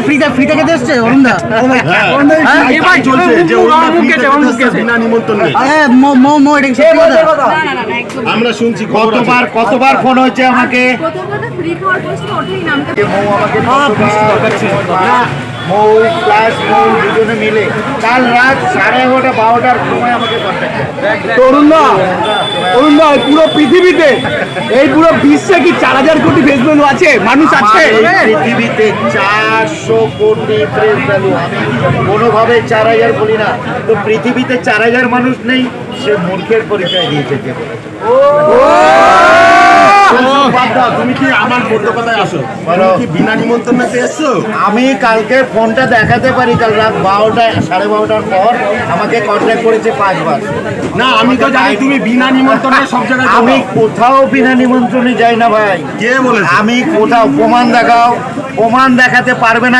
ফ্রিতে খেতে এসছে অরুণদা। আমরা শুনছি কতবার ফোন হয়েছে আমাকে, মৌ প্লাস মৌ দুজনে মিলে কাল রাত 11:30 12টার সময় আমাকে অরুণদা পুরো পৃথিবীতে এই পুরো বিশ্বে কি 4,000 কোটি ফেস ভ্যালু আছে, মানুষ আছে পৃথিবীতে 400 কোটি ফেস ভ্যালু। আমি কোনোভাবে 4,000 বলি না, তো পৃথিবীতে 4,000 মানুষ নেই, সে মূর্খের পরিচয় দিয়েছে যে বলেছে। তুমি কি আমার কলকাতায় আসো, কি বিনা নিমন্ত্রণে এসছো? আমি কালকে ফোনটা দেখাতে পারি, কাল রাত 12টা 12:30টার পর আমাকে কন্ট্যাক্ট করেছে 5 বার। না আমি তো জানি তুমি বিনা নিমন্ত্রণে সব জায়গায় যাও। আমি কোথাও বিনা নিমন্ত্রণে যাই না ভাই। কে বলেছে? আমি কোথাও প্রমাণ দেখাও, প্রমাণ দেখাতে পারবে না।